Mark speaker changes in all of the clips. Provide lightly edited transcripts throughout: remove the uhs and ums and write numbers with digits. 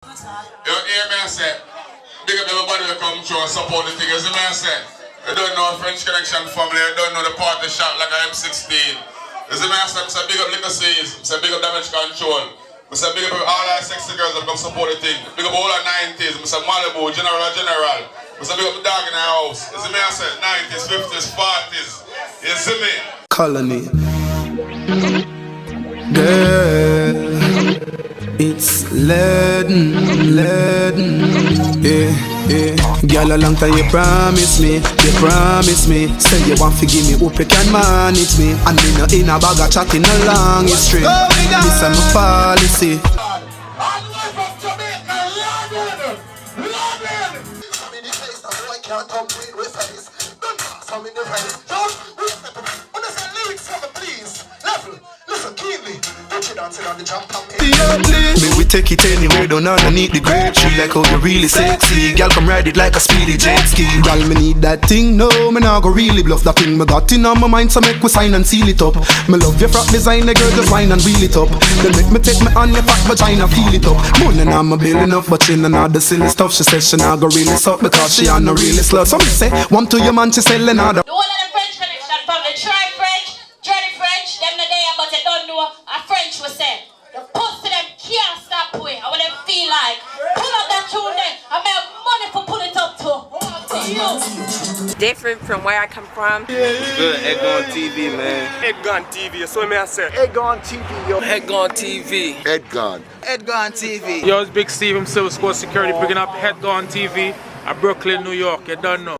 Speaker 1: You hear me I say? Big up everybody who come through and support the thing. You see me I say? You don't know French Connection family, you don't know the party shop like I am 16. You see me I say? I say big up Liquor Seas, I say big up Damage Control. I say big up all our sexy girls that come support the thing. Big up all our 90s, I say Malibu, General. I say big up the dog in the house. You see me I say? 90s, 50s, 40s. You see me?
Speaker 2: Colony. Girl, it's Laden, yeah. Girl, a long time you promise me. Say you want to give me hope you can manage me. And me not in a bag of chatting a long history. This is my policy.
Speaker 3: All the way from Jamaica, Laden. I'm in the place, the boy can't complete with face. Don't pass, I'm in the face. Just when I say lyrics for me, please. Level, listen keenly. Don't you dancing on the jump campaign.
Speaker 2: Me we take it anywhere, don't underneath the grape tree. Like how you really sexy. Girl come ride it like a speedy jet ski. Girl me need that thing, no, me nah go really bluff. That thing me got in on my mind, so make we sign and seal it up. Me love your frock design, the girl just wine and wheel it up. Then make me take me on your fat vagina, feel it up. Money now me building up, but she nah know the silly stuff. She says she nah go really suck because she ain't no really slut. So me say, one to your man, she say Leonardo.
Speaker 4: The whole of the French connection from the try French, Johnny French, them the day but they don't know a French was said. The pussy them can't stop way. I want them feel like pull up that tune there. I make money for pull it up too.
Speaker 5: Different from where I come from.
Speaker 6: Good, Egg on TV, man.
Speaker 7: Egg on TV, so me I say.
Speaker 3: Egg on TV, yo.
Speaker 7: Egg on TV.
Speaker 6: Egg on.
Speaker 8: Egg on TV.
Speaker 7: Yo, it's Big Steve himself, Squad Security, picking up Egg on TV at Brooklyn, New York. You don't know.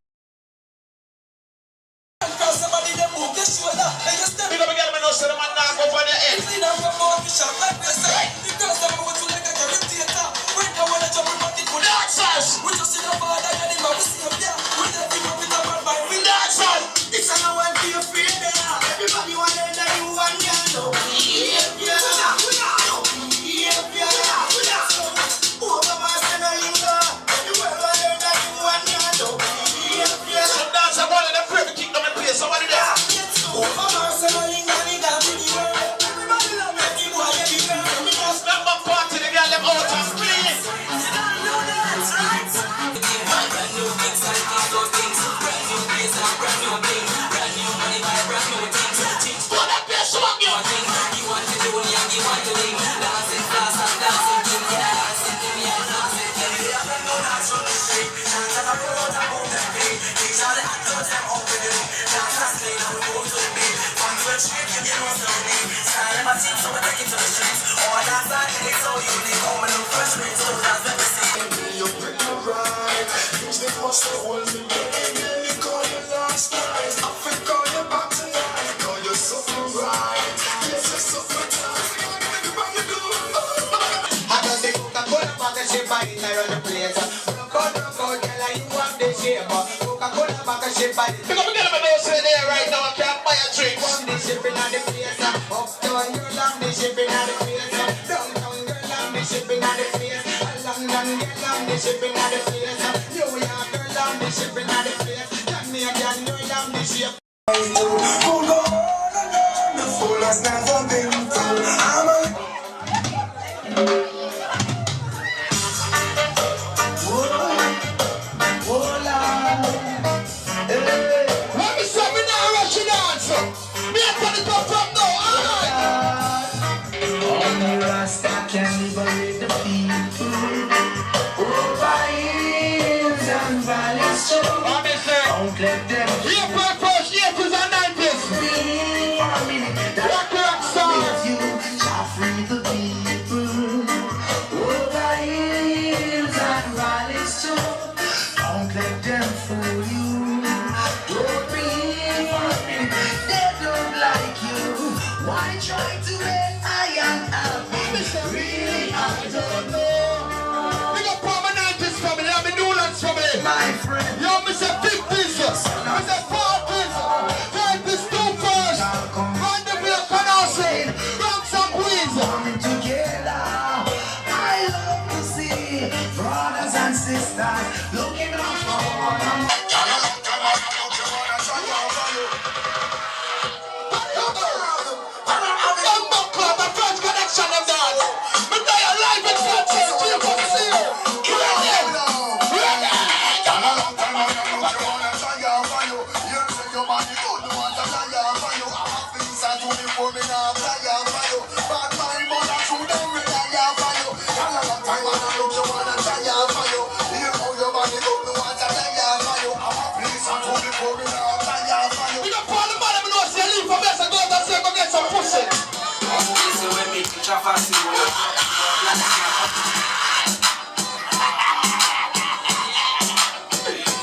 Speaker 3: French Connection, them dance. Me die alive in French.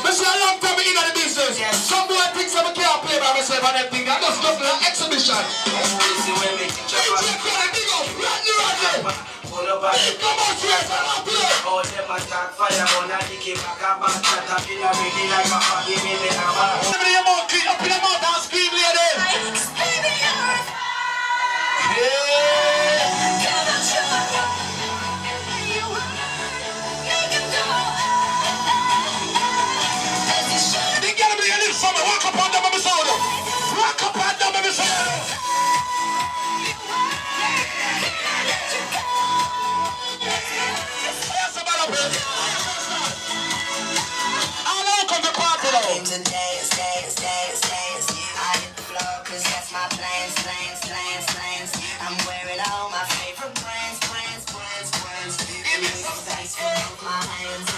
Speaker 3: Mr. Long time in the business. Some boy thinks I can't play by myself and everything. That just look like an exhibition. Come on, Trace, I want to play.
Speaker 8: All them attack fire on a dicky back and back. Chat up in a ready like a party baby.
Speaker 3: Up in your mouth, up in your mouth and scream, lady. They gotta be a little summer. Walk up on them, baby soda. Walk up on them, baby soda.
Speaker 8: I'm wearing all my favorite brands. Give me some space for my hands.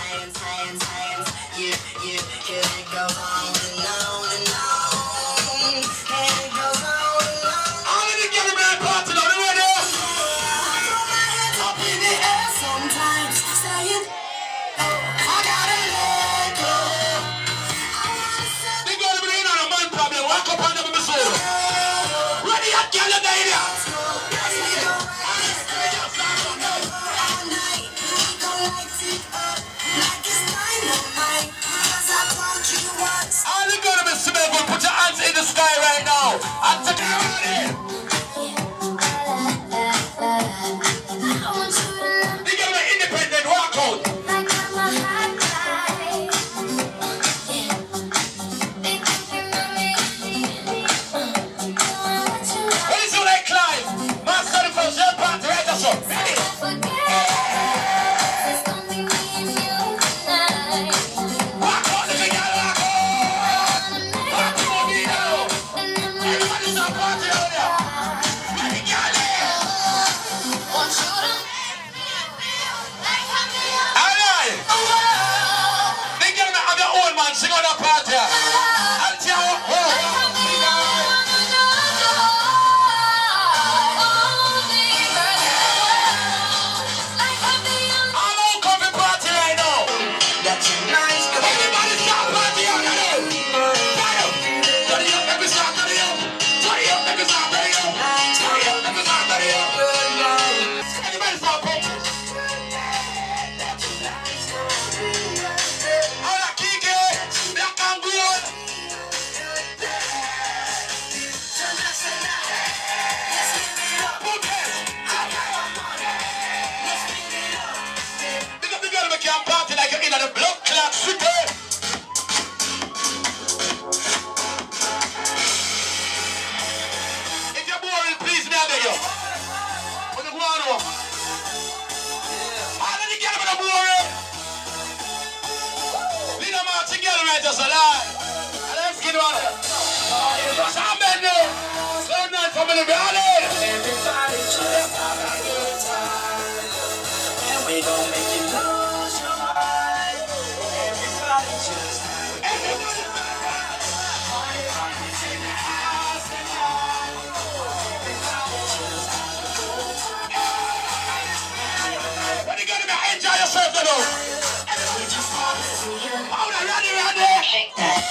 Speaker 8: Yeah, it goes on and on and on. And it goes on and on.
Speaker 3: All of the Gary Man party now, you ready?
Speaker 8: I throw my hands up in the air sometimes, saying, I gotta let go.
Speaker 3: They gotta be in on a man problem. Walk up on them, baby soda. Ready up, girl, you there, yeah. All you gotta be smell, put your hands in the sky right now. And take it ready. They gotta be independent, walk out. What is it like, Clive? Master the first year party, right, that's up. Ready? Walk out, the big guy, walk out. Walk out, me now. Everybody's on party out there. Ready, girl, alright. They get me on their own, man. Sing on that party. I'll tell you. I'm on coffee party right now.
Speaker 8: That's a nice girl.
Speaker 3: Everybody start party out there. Turn it up, let me start, turn it up. Turn it up, let me start, turn it up. Turn it up, let me start, turn it up. Everybody start party. All that Kiki, black and gold. Put it. Big up the girl make you party like you're in the blood clot city. If you're boring, please me, I beg you. What you go on over? All of the girls that are boring. Lead them out together, right? Just a lie. And let's get on it. Sam Bendo. Slow down for me to be on it.
Speaker 8: Everybody just have a good time. And we gon' make you lose your mind. Everybody just have a good time. Party's in the house tonight. Everybody just have a good time.
Speaker 3: What you gonna be? Enjoy yourself, though.
Speaker 8: We just wanna see you
Speaker 3: Hold on, ready.
Speaker 8: shake that.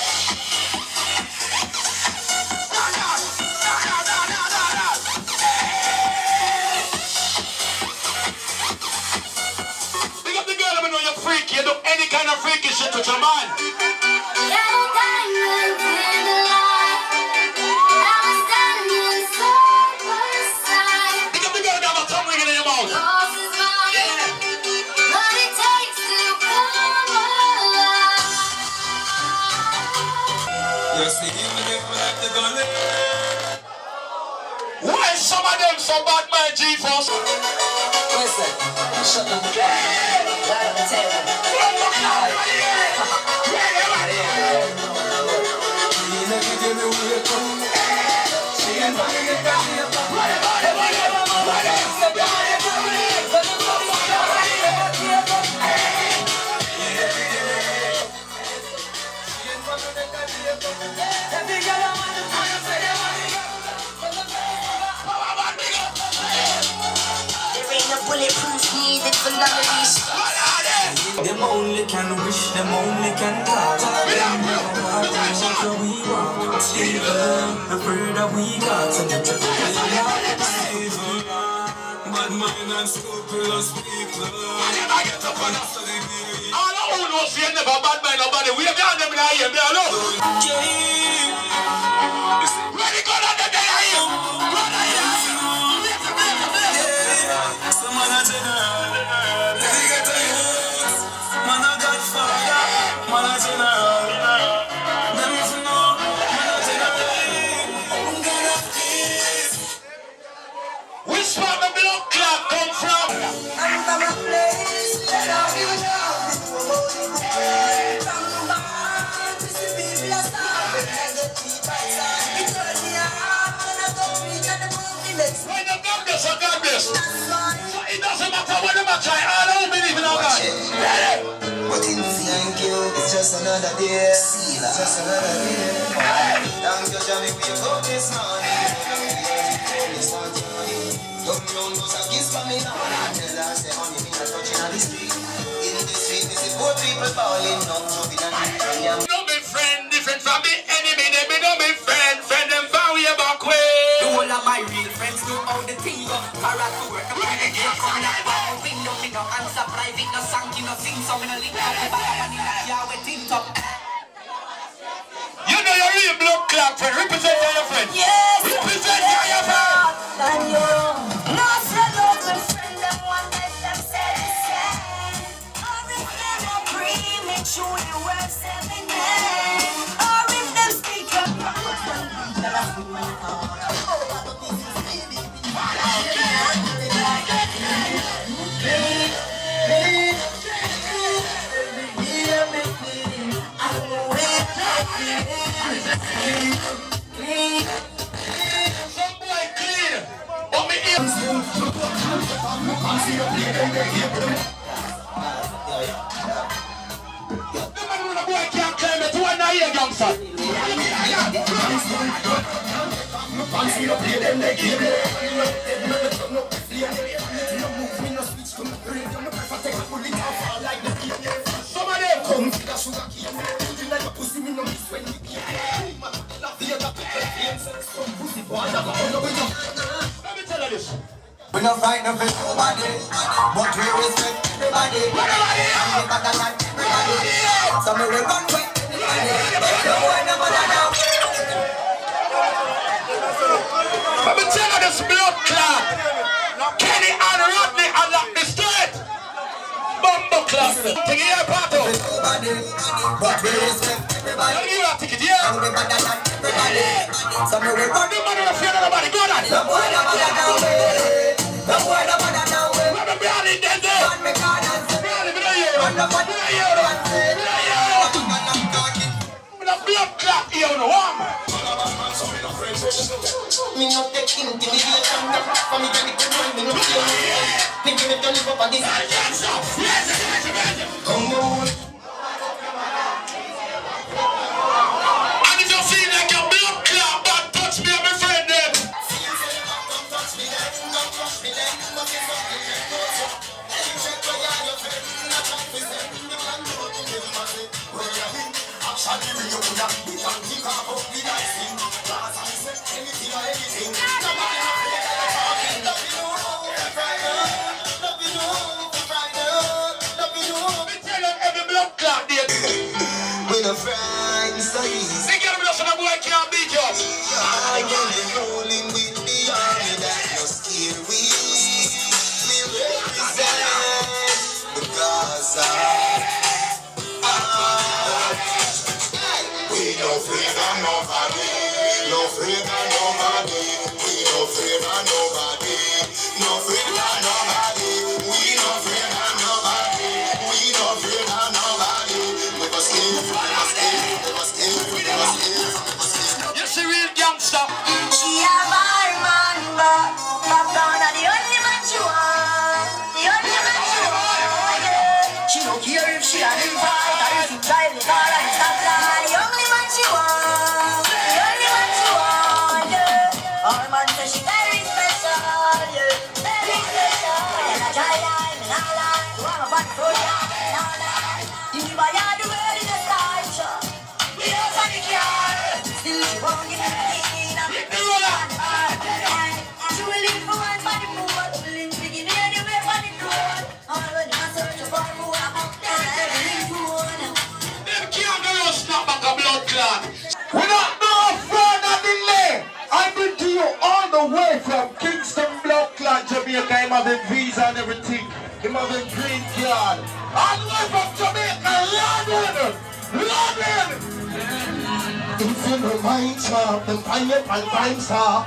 Speaker 3: Big up the girl, let me know you're freaky. You do any kind of freaky shit with your man. Big up the girl, that have a tongue ringing in your mouth. Why some of them so bad, my G-Force?
Speaker 8: Listen, shut the fuck up. Right on the table. only can wish, them only can talk. We want Steven, the further we got, and the triple Steven, bad mind and scrupulous people. I get up on us.
Speaker 3: All I want to see never bad mind nobody. We have done them in our ear, me alone. Ready, go down the day I am. Go down the
Speaker 8: some man a general, they get a youth. Man a godfather, man a general. Them if you know, man a general. God of peace.
Speaker 3: which part the blood clot come from?
Speaker 8: I'm from a place that I feel down. From the heart, this is people are starving. I get people outside. It turns me on, and I don't reach at the movement.
Speaker 3: When the God bless, so God bless. So it doesn't matter what them a try. All I don't believe in our God. Ready?
Speaker 8: But in thank you, it's just another day. See, it's just another day. Thank you, Johnny, we go this morning. Don't know no kiss for me now. Tell her, say, honey, me not touching on the street. In the street, this is poor people falling, not jumping on the
Speaker 3: No be friend, different from the enemy. They be no be friend, friend them found way back way.
Speaker 8: the whole of my real friends know how the thing go. Para to work, I'm ready to come in a bar. Window, me no answer private, no song, no sing, so me no link up with back and in a car with tint up.
Speaker 3: You know your real blood clot friend. Represent your friend.
Speaker 8: Yes,
Speaker 3: Represent your friend.
Speaker 8: and you no friend of my friend, them one let them say the same. Or if them a prematurely worth selling name. Or if them speak up.
Speaker 3: Some boy clean. But me here. The man when a boy can't climb it. Why not here, youngster? Some of them come. Let me tell you this.
Speaker 8: We no fight no for nobody, but we respect everybody. And we better than everybody. So me we run with everybody. No one no matter now.
Speaker 3: Let me tell you this blood clot. Kenny and Rodney are not the straight. Bumbo clot. Take it here, Pato.
Speaker 8: Nobody, but we respect everybody.
Speaker 3: You have to take it here.
Speaker 8: And we better than everybody. So me we run.
Speaker 3: No matter if you're nobody, go on.
Speaker 8: No boy no matter now. No boy no matter now.
Speaker 3: Let me be all in there.
Speaker 8: Man me can't answer. Man no one
Speaker 3: Blood clot here on the warm.
Speaker 8: me no take intimidation. For me can it run me no feel. Me give it to live up on this. Come on.
Speaker 3: And if you feel like your blood clot, but touch me, my friend.
Speaker 8: We no frightened so easy.
Speaker 3: They get me to some boy can't beat you.
Speaker 8: I get it rolling with the army that no scare we. We represent the Gaza.
Speaker 3: We no afraid of nobody. No afraid of nobody. We no afraid of nobody. No afraid of nobody. We no afraid of nobody. We no afraid of nobody. Never scared. Never scared. Never scared. Never scared. You see real gangster.
Speaker 8: She a bad man, but Popcorn are the only man she want. The only man she want, yeah. She don't care if she a new fight or if she drive the car and stop line. The only man she want. The only man she want, yeah. All man say she very special, yeah. Very special. And I try line and I lie. You want a bad foot, yeah, and I lie. If I had the world in a sideshow, we don't find the car. Still she won't give me the she will live for one by the moon. Willing to give me anywhere by the road. I'm going to search for more.
Speaker 3: Them can't go snap back a blood clot. Without no further delay, I bring to you all the way from Kingston Blood Clot, Jamaica. Him having visa and everything. Him having green card. All the way from Jamaica, Laden. Laden. If you don't mind, sir, then find it and find, sir.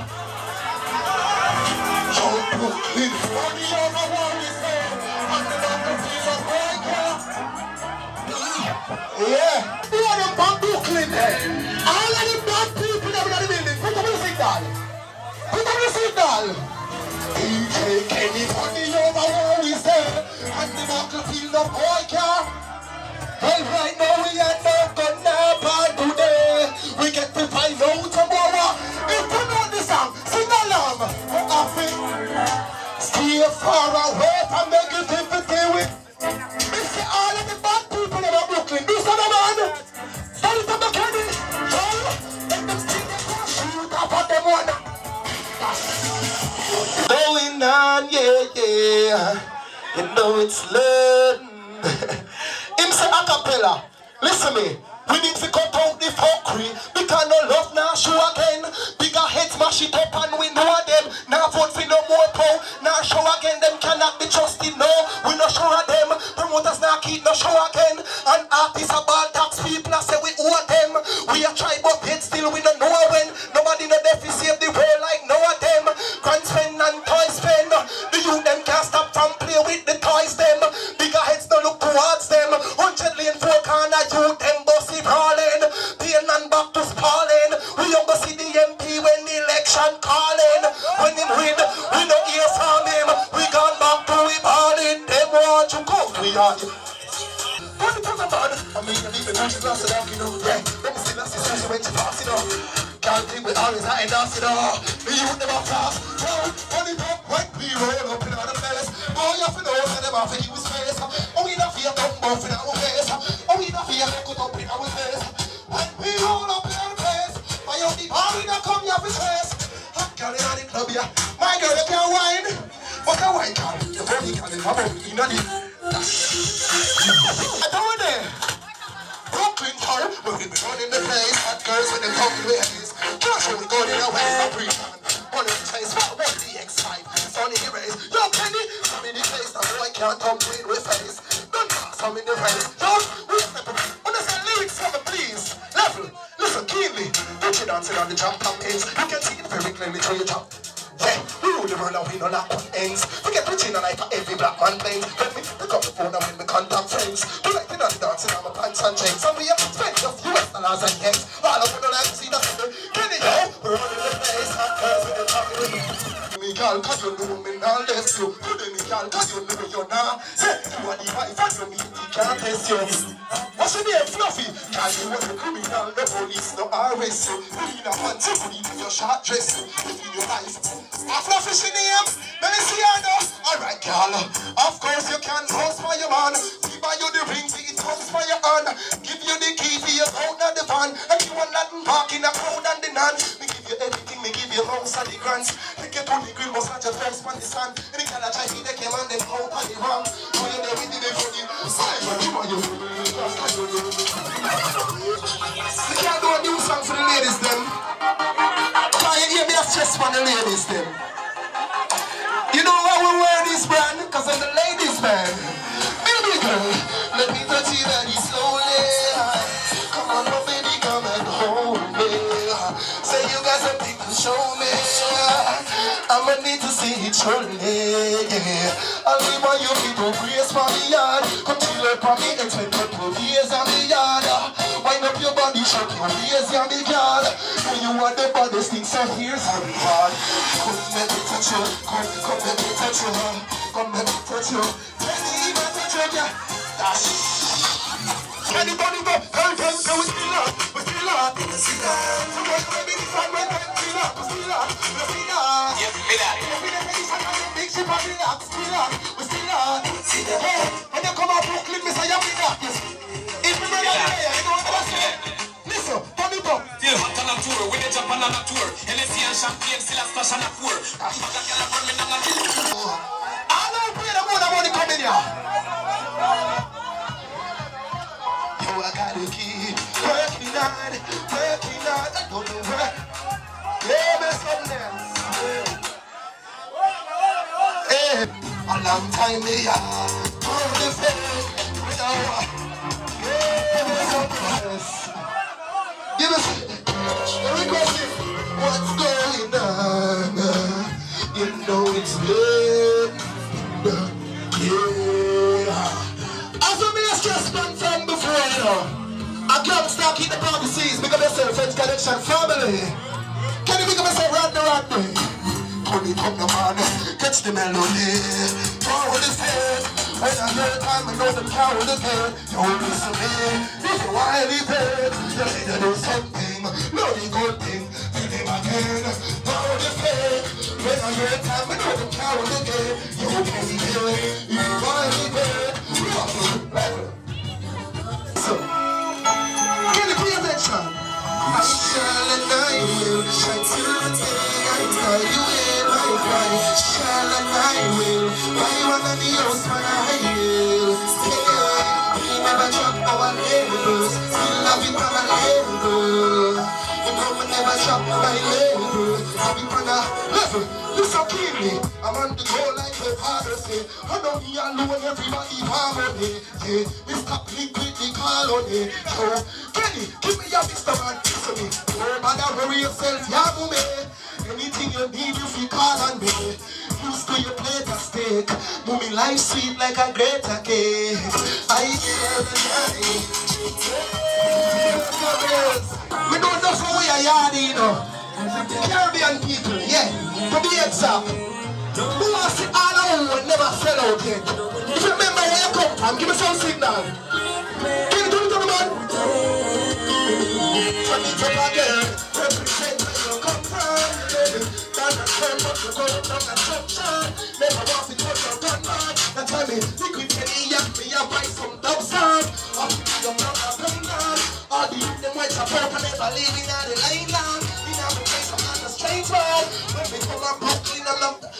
Speaker 3: So Brooklyn, money over what we say. And the local piece of yeah. Who are them from Brooklyn there? All of the bad people that are in the building. Put up the signal. Put up the signal. DJ Kenny, money over what we say. And the local piece of well, right now we are not gonna part today. We get to find out tomorrow. If you know the song, sing along. Stay far away from negativity. We see all of the bad people in Brooklyn. Do something, man. Tell it to the Kenny. Let them see them shoot up at them one. Going on, yeah. You know it's learn. Him say a cappella, listen me. We need to cut out the fuckery. Because no love now show again. Bigger heads mash it up and we know them. Now vote for no more power. Now show again, them cannot be trusted. No, we no show them. Promoters now keep no show again. And artists are ball tax people say we owe them. We are try but yet still we don't know when. Nobody no deaf is save the world like no of them. Grand spend and toy spend. The youth them can't stop from play with the toys them. Bigger heads no look towards them. 100 lane 4 corner youth them bossy brawling. Pain and back to spalling. We don't go see the MP when the election calling. When him win, we don't hear from him. We gone back to we balling. Them want to go we are. What the talk about? I mean, I leave it on the glass of that, you know. Yeah, let me see that's the sense when you pass it on. Can't think with always I ain't dance it all. Me you never pass. Money pop when we roll up in the place. Oh, you have to know that them off he was face. Oh, we not fear come off in our face. Oh, we not fear cut up in our face. When we roll up in our place. My own the party that come you have his face. Hot girl in the club, yeah. My girl, you can't whine. But a white girl, you very can in my body, you know the. I don't know. Brooklyn town, but we be running the place. Hot girls with them talking ways. Cash when we go in our ways, I breathe on. One of the place, what the X5? Sunny rays. Yo, Kenny, I'm in the place. The boy can't come clean with face. Don't pass, I'm in the race. Just, we step up. When I say lyrics for me, please. Level, listen keenly. Don't you dancing on the jump top pins. You can see it very clearly through your top. Yeah, we rule the world and we know that one ends. We get rich in a life for every black man plain. When we pick up the phone and when we contact friends. We like to dance dancing on my pants and chains. And we have spent just US dollars and yens. All of them like to see the sun. Kenny, yo, we're running the place. Hot girls with the talking with me. Me girl, cause you know me now left you. You do me girl, cause you know you're now. Say, you are the wife and you meet the can't test you. What's your name, Fluffy? Girl, you was a criminal, the police no arrest you. You need a man to put in your short dress. You feel your life. A Fluffy she name, let me see her now. Alright, girl, of course you can post for your man. We buy you the ring, see it comes for your hand. Give you the key for your out of the van. And you want Laden park in a crowd and the nan. We give you everything, we give you house and the grants. We get on the grill, must not just first on the sun. And the girl a try to they came and them out on the wrong. So you there with the funny. We can't do a new song for the ladies them. Try and hear me a stress for the ladies them. You know why we wear this brand? Cause I'm the ladies man. Baby girl, let me touch you very slowly. Come on, oh baby, come and hold me. Say you got something to show me. I'ma need to see it surely. I'll leave on you people brace for the yard. Come chill up on me and spend a couple years on the yard. Wind up your body, shake your waist, you're the girl. When you want the baddest thing, so here's how we hard. Come let me touch you, come let me touch you, come let me touch you. Let me even touch you, yeah. Dash. Anybody go, come, we still up, we still up. Come on, baby, this one, we still up, we still up, we still up. Yes, me that. Every day, big ship on the up, still up, we still up. Hey, when you come out Brooklyn, me say you're with that. I gotta keep working hard, I don't know work. Yeah, man, something else. Hey, a long time me on the fence, yeah, man, something else. Give us a request. What's going on? You know it's late. Yeah. As a me just done from before, you know. I can't start keep the prophecies because they say French Connection family. Can you make me say Rodney? Put it up the man, catch the melody. Forward is head. When I hear time, I know the cow is head. Don't listen to me. If you want to leave it, you need to do something. No, the good thing. Feel him again. Forward is head. When I hear time, I know the cow is head. You can be here. If you want to leave it, so, can you pay attention? I shall and I will shine till the day I tell you in my cry. Shall and I will. Why you wanna be your smile? Stay. We never drop our labels. Still love it on a label. You know we never drop my label. Love it on a level. You so keep me. I'm on the go like the father say. I know me alone, everybody harmony. Yeah, we stop liquid, they call on it. So, Kenny, give me your Mr. Man, listen me. No matter worry yourself, yeah, me. Anything you need, you feel call on me. Used to your plate of steak. Mommy life sweet like a greater cake. I hear the night. We don't know how we are yard, you know. Caribbean people, yeah. To be exact. Who wants it all out and never sell out yet? If you remember where you come from, give me some signal. Can you do it to the man? Turn it up again. Represent where you come from. Down the turn up, you go down the junction. Never want to touch your gun man. Now tell me, liquid penny, yak me, I buy some dub sound. Up to your brother, gun man. All the youth, them whites are purple, never leaving out the line land. In our place, I'm on the straight road. When we come up, Brooklyn, I love the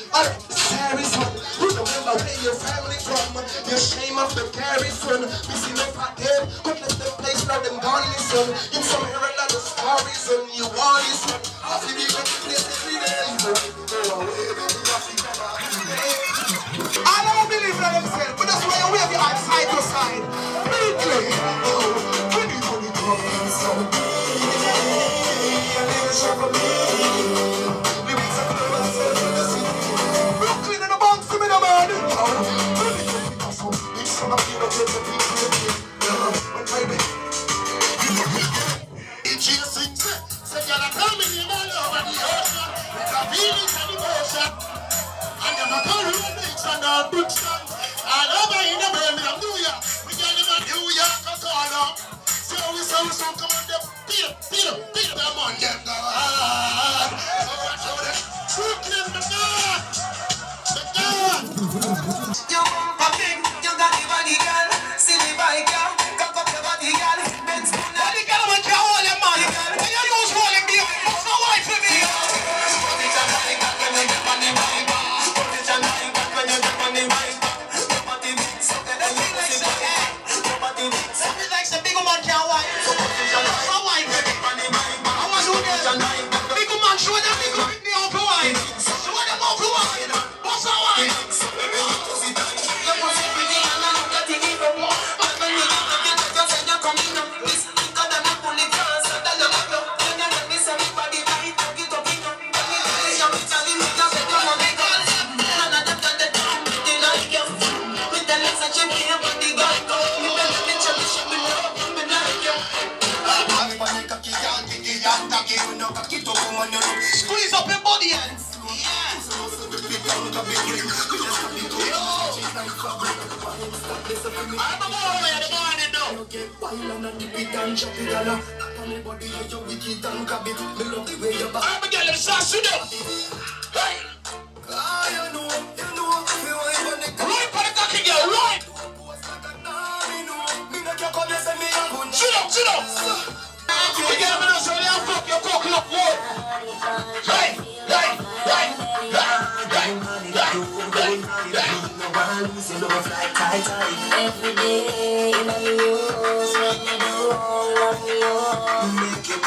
Speaker 3: Harrison. You remember where your family from? Your shame of the garrison. We see no part them. Could let them place, now them gone listen. In some hear a lot of stories and you all listen. I feel you got to place every day. I don't believe in themselves, but that's why you wave your hand side to side. Immediately. When you come in, so Brooklyn in the box to me, no man. Squeeze up your body and I'm a girl in Sassy. Hey! Right for the cocky girl, right! Sit up! You get me now, so you fuck your cock up, boy! Right!
Speaker 8: Every day in the news, what me do?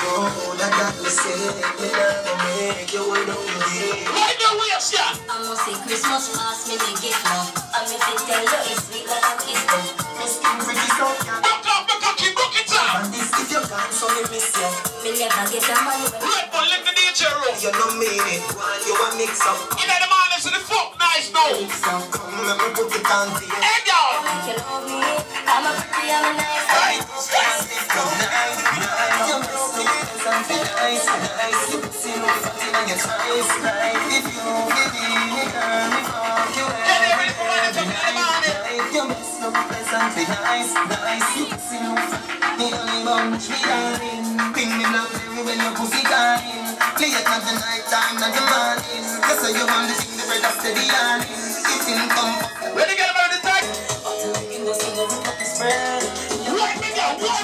Speaker 3: Oh, that got me sick. Me never make you hold on to me.
Speaker 1: Right now, we are shot.
Speaker 8: I must say Christmas past me the gift now. And me fit tell you it's sweet like a kiss them.
Speaker 3: Best thing pretty sound, yeah.
Speaker 1: Book it up.
Speaker 3: And this if you can't, so me miss you.
Speaker 8: Me never get a man when
Speaker 1: Red Bull, lift the DJ room.
Speaker 3: You know mean it. While you a mix up.
Speaker 1: You know the man is in the fuck nice now.
Speaker 3: Mix up. Come, let me put it on to you.
Speaker 1: Hey, y'all.
Speaker 8: you love me. I'm a pretty, I'm a nice.
Speaker 3: Right, come nice, nice. You miss me, something nice, nice. You see me something on your eyes, right? If you give me, girl, me fuck you. You miss me, something nice, nice. You see me only bunch me darling. Ping me love me when your pussy calling. Play it not the night time, not the morning. Just so you want to sing the bread of steady yarning. If you come,
Speaker 1: Ready, get about the time.
Speaker 8: You know, sing over the spread.
Speaker 1: Right, me down. Right.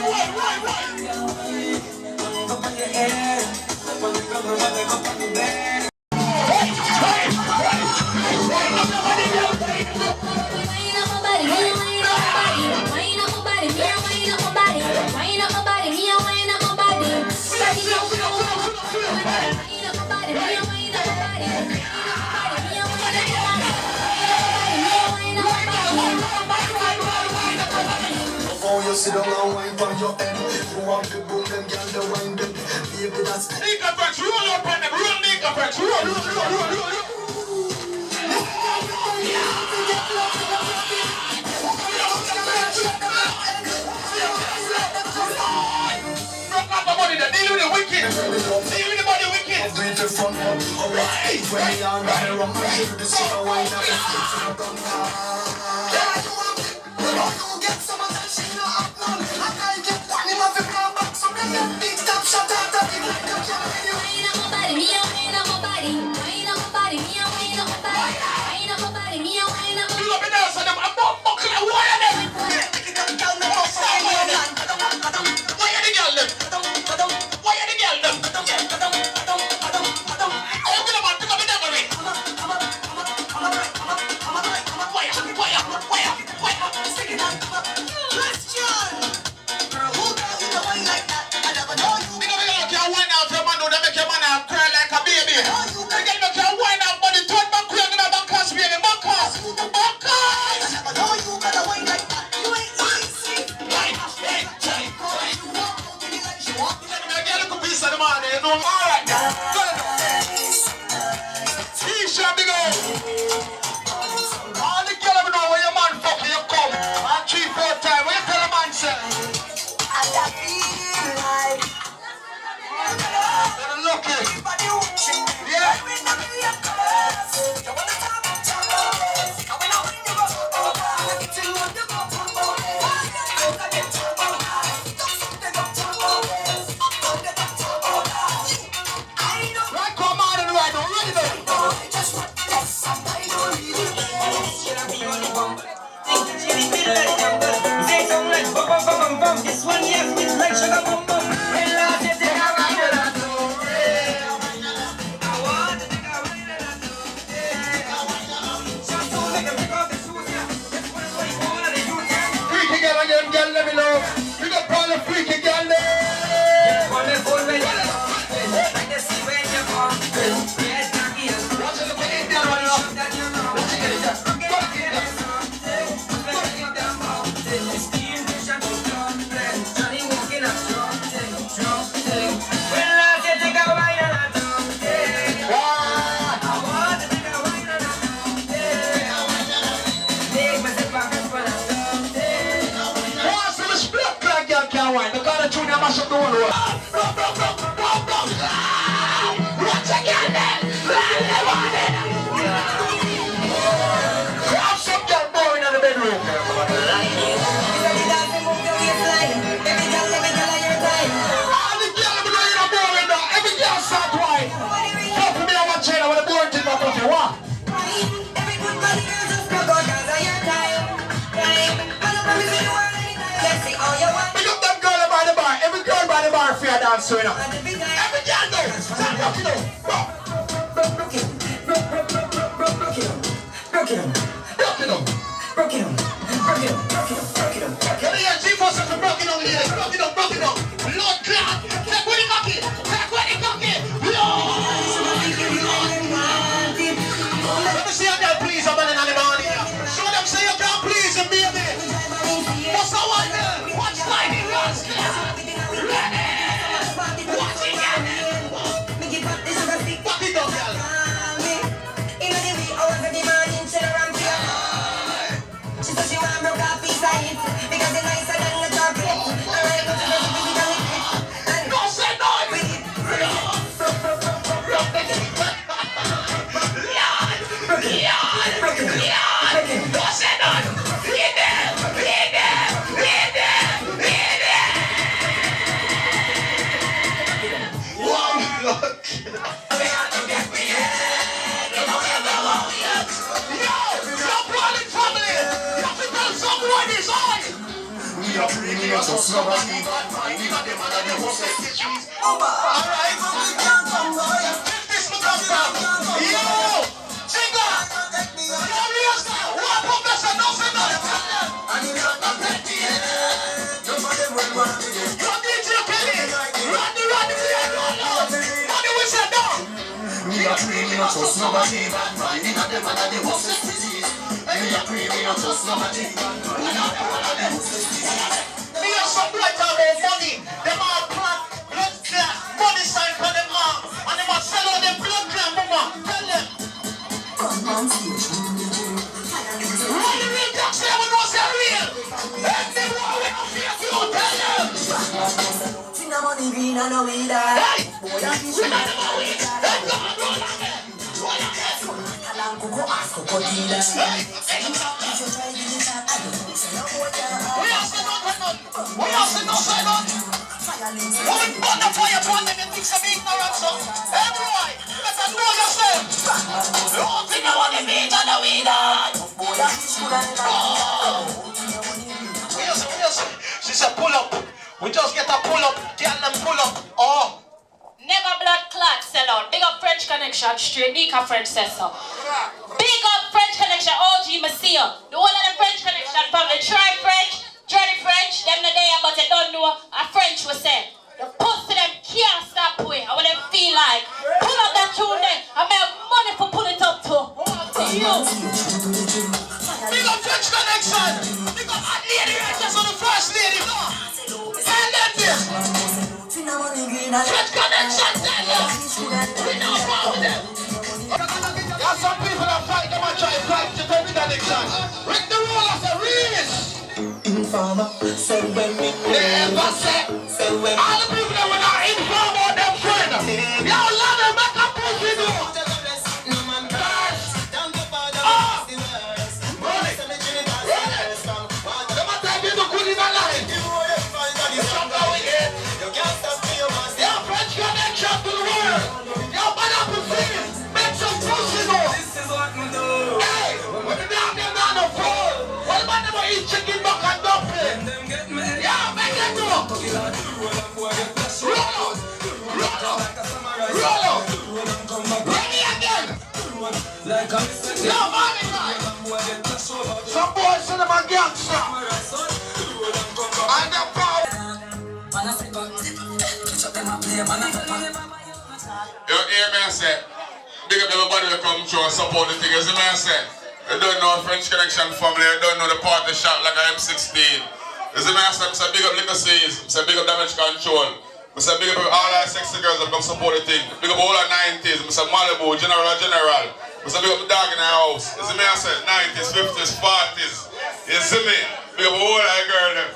Speaker 3: up on your head. Up on the cover, up on the bed. Oh, you sit down and wine on your head. You want to boom them, girl, the wine bed. Baby, that's
Speaker 1: Nigga French, roll up on them. Real nigga French, roll. Rock up the money there. Deal with the wicked. Deal with the body wicked.
Speaker 3: beautiful. Alright, when we are running around, we do the summer wine up and it's not gone you get some attention, no up none. I can't get one in my film back, so bring that big top shot out of it like a cat.
Speaker 8: Wine up my body, me a wine up my body. Wine up my body, me a wine up my body. Wine up my body, me a wine up my body.
Speaker 1: You love me now, so them I'm buckle and wire them. Why are the girl them? Why are the girl them? I'm gonna man pick up the memory.
Speaker 3: Question! Girl, who does it the wine like that? I never know you.
Speaker 1: You know, you can't wind out your man, though, they make your man cry like a baby. You can't wind out, but the turn back quick, and back cast, baby, back cast.
Speaker 3: I never know you got a wine like that. You ain't easy.
Speaker 1: Right.
Speaker 3: You walk out in the light, you walk.
Speaker 1: Let me get a little piece of the man, you know. All right, now. Tisha, big old. All the girl ever know when your man fuck you come. And 3-4 times, when you tell a man, say,
Speaker 3: And I feel like
Speaker 1: you're lucky.
Speaker 3: everybody watching.
Speaker 1: Yeah.
Speaker 3: I win the million dollars. You wanna talk about dollars? I win a win, you go talk about that. It's in what you go talk about. Why you gotta get talk about that? Don't think they go talk about this. Don't they go talk about that? I don't
Speaker 1: Right, come on, and right, now, ready, though.
Speaker 3: know. I just want this. I don't really
Speaker 9: This one, yes, it's like sugar bum bum. When last you take a ride in a tour, I want to take a ride in a tour. Just to make a pick up the shoes, yeah. This one is what you want to do, yeah.
Speaker 1: Freaky girl again, girl, let me know. We got all the freaky girl there.
Speaker 9: This one is good when you come. Like the sea when you come. Yes, Jackie, yes.
Speaker 1: Watch it, look at it, girl, right now.
Speaker 9: That you know.
Speaker 1: Watch it, get it.
Speaker 9: Get it something. Let's get them mountain. It's the invitation to something. Johnny walking up something. When last you take a ride in a something. I want to take a ride in a something. Take myself back and for a something.
Speaker 1: Once in the split crack, girl can't wine. The kind of tune you mash up the whole world. Watch again, then. Have some girl boring in the bedroom. All the girl ever know you not boring now. Every girl start wine. Fuck me, I want China with a boring thing back off you. What? Pick up them girl by the bar. Every girl by the bar for your dance, so you know. Every girl know. Stand up, you know. Broke it up. Let me hear G-Force and broke it up, ladies. Broke it up. Lord God. Get with the cocky.
Speaker 3: me not trust nobody. Alright, this me come from. Yo, Jigga, serious now. What professor no say nothing? Yo, DJ Kenny, Rodney, money we say no. Me a pray, me not trust nobody. Man, in a them and a the hostess disease. Me a pray, me not trust nobody. Me have some blood out of money. Them all plant blood clot, money sign for them all. And them all sell out them blood clot, mama. Tell them. Run the real talk, say we know say real. Everyone we don't fear you, tell them. Hey, we don't know we die. Hey, she said pull up. We just get a pull up. Tell them pull up. Oh.
Speaker 4: Never blood clot sell out. Big up French Connection, straight Nika French says so. Big up French Connection, OG Messiah. The one of the French Connection family, try French, journey French, them the day but they don't know a French was said. The pussy them can't stop way. I want them feel like pull up that tune there. I make money for pull it up too.
Speaker 3: Big up French Connection. Big up hot lady right there, so the first lady, no. Tell them this. French Connection, tell them. We know about them. There are some people that fight them and try to fight to French Connection. Ring the roll as a race. Informer, say when me never say. All the people that were not informed about them friend. Yo, Laden, make a pussy do. Chicken buck and dumpling. Yeah, make it do. Roll. Ready again. Yo, mommy, some boys in them are gangster. And they're proud.
Speaker 1: Yo, hear me say, big up everybody that come through and support the thing. You see me say? You don't know French Connection family, you don't know the party shot like I am 16. You see me say, I say big up Liquor Seas, I say big up Damage Control, I say big up all our sexy girls that come support the thing, big up all our 90s, I say Malibu, General, I say big up the dog in the house. You see me say 90s, 50s, 40s. You see me? Big up all our girls.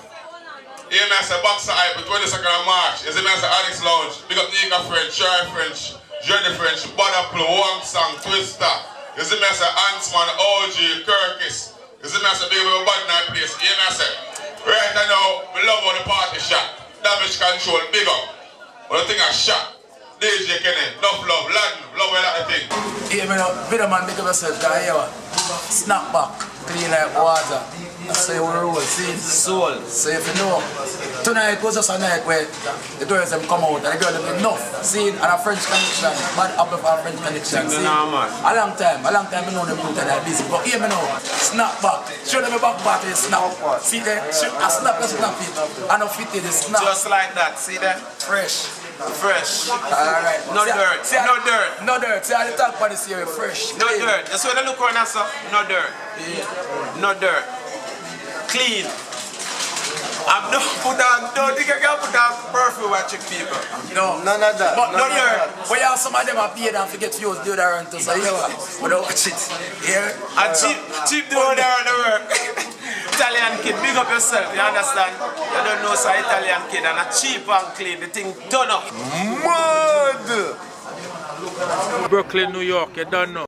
Speaker 1: You hear me say Boxer Hype, 22nd of March. You see me say Alex Lounge, big up Nika French, Shy French, Johnny French, Badaplo, Wang Sang, Twister. You see me say Antsman, OG, Kirkis. You see me say big up bad night place. You hear me say, right now, we love how the party shot. Damage Control, big up. But the thing I shot. DJ Kenny, love, Laden, love all that thing.
Speaker 10: Hear me now, video man, make up yourself, guy, here. Snap back, clean like water. That's how you roll, see? Soul. So if you know, tonight was just a night where the girls them come out and the girls them enough. See, and a French Connection, bad apple for a French Connection. See, a long time I know them people that are busy. But hear me now, snap back. Show them a back party, snap. See there, I snap it. I know fit it, snap.
Speaker 6: Just like that, see that?
Speaker 10: Fresh.
Speaker 6: Alright. No dirt.
Speaker 10: No dirt. See how the talk about this here, fresh.
Speaker 6: No dirt. That's what I look on us. No dirt. No dirt. Clean. Don't think I can put on perfume and check people.
Speaker 10: No, none of that. But no dirt. But yeah, some of them are paid and forget to use deodorant to say, we don't watch it. Yeah.
Speaker 6: And cheap deodorant the work. Italian kid, big up yourself, you understand? You don't know so Italian kid and a cheap and clean, the thing done up.
Speaker 7: Brooklyn, New York, you don't know.